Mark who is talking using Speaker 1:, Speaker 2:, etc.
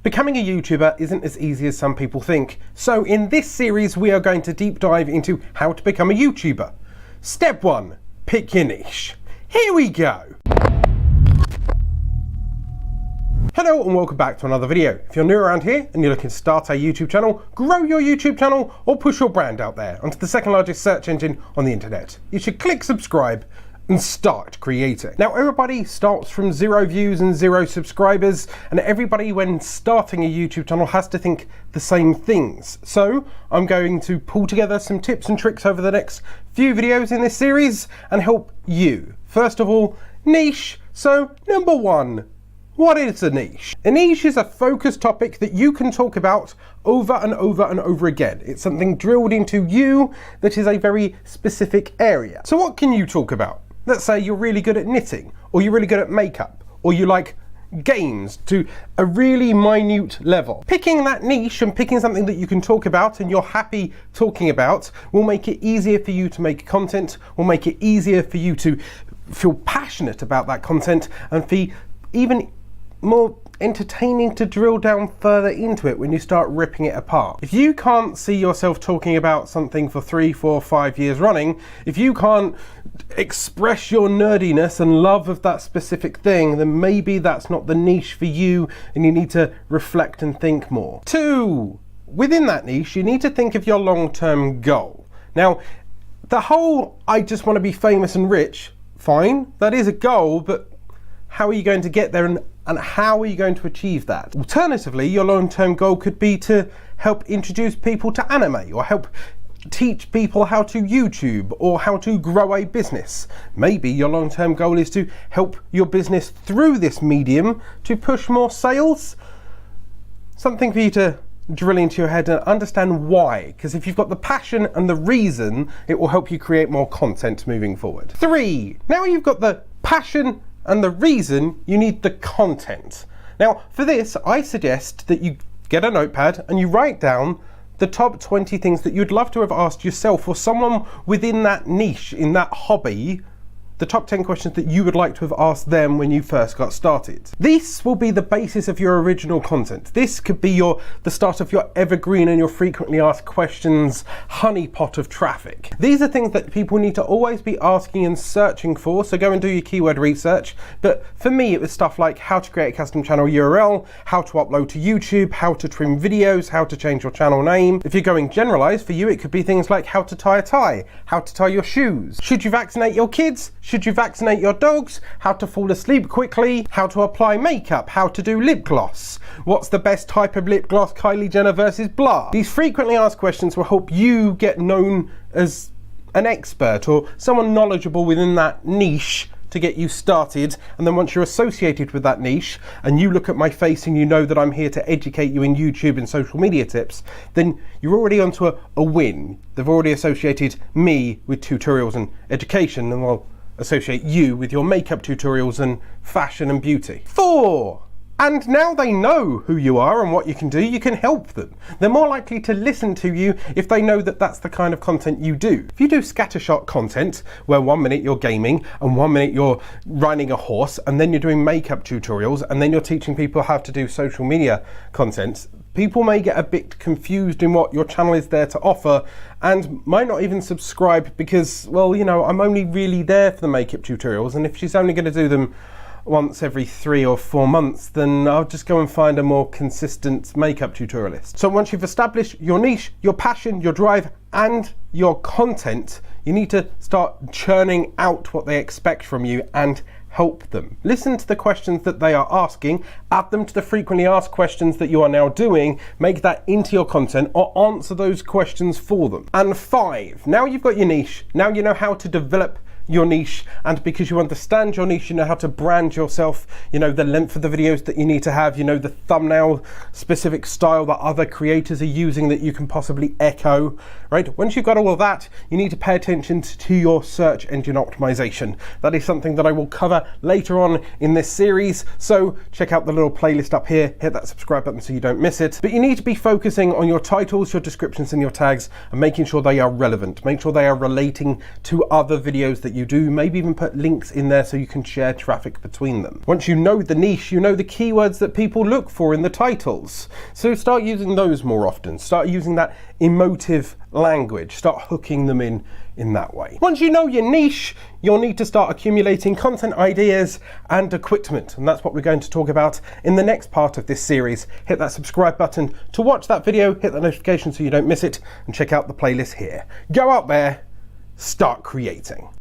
Speaker 1: Becoming a YouTuber isn't as easy as some people think, so in this series we are going to deep dive into how to become a YouTuber. Step 1. Pick your niche. Here we go! Hello and welcome back to another video. If you're new around here and you're looking to start a YouTube channel, grow your YouTube channel, or push your brand out there onto the second largest search engine on the internet, you should click subscribe and start creating. Now everybody starts from 0 views and 0 subscribers, and everybody when starting a YouTube channel has to think the same things. So I'm going to pull together some tips and tricks over the next few videos in this series and help you. First of all, niche. So number 1, what is a niche? A niche is a focused topic that you can talk about over and over and over again. It's something drilled into you that is a very specific area. So what can you talk about? Let's say you're really good at knitting, or you're really good at makeup, or you like games to a really minute level. Picking that niche and picking something that you can talk about and you're happy talking about will make it easier for you to make content, will make it easier for you to feel passionate about that content and be even more entertaining to drill down further into it when you start ripping it apart. If you can't see yourself talking about something for 3, 4, 5 years running, if you can't express your nerdiness and love of that specific thing, then maybe that's not the niche for you and you need to reflect and think more. 2, within that niche, you need to think of your long-term goal. Now, the whole I just want to be famous and rich, fine, that is a goal, but how are you going to get there and how are you going to achieve that? Alternatively, your long-term goal could be to help introduce people to anime, or help teach people how to YouTube, or how to grow a business. Maybe your long-term goal is to help your business through this medium to push more sales. Something for you to drill into your head and understand why, because if you've got the passion and the reason, it will help you create more content moving forward. 3, now you've got the passion and the reason, you need the content. Now for this, I suggest that you get a notepad and you write down the top 20 things that you'd love to have asked yourself or someone within that niche, in that hobby, the top 10 questions that you would like to have asked them when you first got started. This will be the basis of your original content. This could be the start of your evergreen and your frequently asked questions honeypot of traffic. These are things that people need to always be asking and searching for, so go and do your keyword research. But for me, it was stuff like how to create a custom channel URL, how to upload to YouTube, how to trim videos, how to change your channel name. If you're going generalized, for you it could be things like how to tie a tie, how to tie your shoes, should you vaccinate your kids, should you vaccinate your dogs, how to fall asleep quickly, how to apply makeup, how to do lip gloss, what's the best type of lip gloss, Kylie Jenner versus blah. These frequently asked questions will help you get known as an expert or someone knowledgeable within that niche to get you started. And then once you're associated with that niche and you look at my face and you know that I'm here to educate you in YouTube and social media tips, then you're already onto a win. They've already associated me with tutorials and education, and they'll associate you with your makeup tutorials and fashion and beauty. 4, and now they know who you are and what you can help them. They're more likely to listen to you if they know that that's the kind of content you do. If you do scattershot content, where 1 minute you're gaming and 1 minute you're riding a horse, and then you're doing makeup tutorials, and then you're teaching people how to do social media content, people may get a bit confused in what your channel is there to offer and might not even subscribe because, well, you know, I'm only really there for the makeup tutorials, and if she's only going to do them once every 3 or 4 months, then I'll just go and find a more consistent makeup tutorialist. So once you've established your niche, your passion, your drive, and your content, you need to start churning out what they expect from you and help them. Listen to the questions that they are asking, add them to the frequently asked questions that you are now doing, make that into your content, or answer those questions for them. And 5, now you've got your niche, now you know how to develop your niche, and because you understand your niche, you know how to brand yourself, you know the length of the videos that you need to have, you know the thumbnail specific style that other creators are using that you can possibly echo, right? Once you've got all of that, you need to pay attention to your search engine optimization. That is something that I will cover later on in this series, so check out the little playlist up here, hit that subscribe button so you don't miss it. But you need to be focusing on your titles, your descriptions and your tags, and making sure they are relevant. Make sure they are relating to other videos that that you do, maybe even put links in there so you can share traffic between them. Once you know the niche, you know the keywords that people look for in the titles. So start using those more often. Start using that emotive language. Start hooking them in that way. Once you know your niche, you'll need to start accumulating content ideas and equipment. And that's what we're going to talk about in the next part of this series. Hit that subscribe button to watch that video, hit the notification so you don't miss it, and check out the playlist here. Go out there, start creating.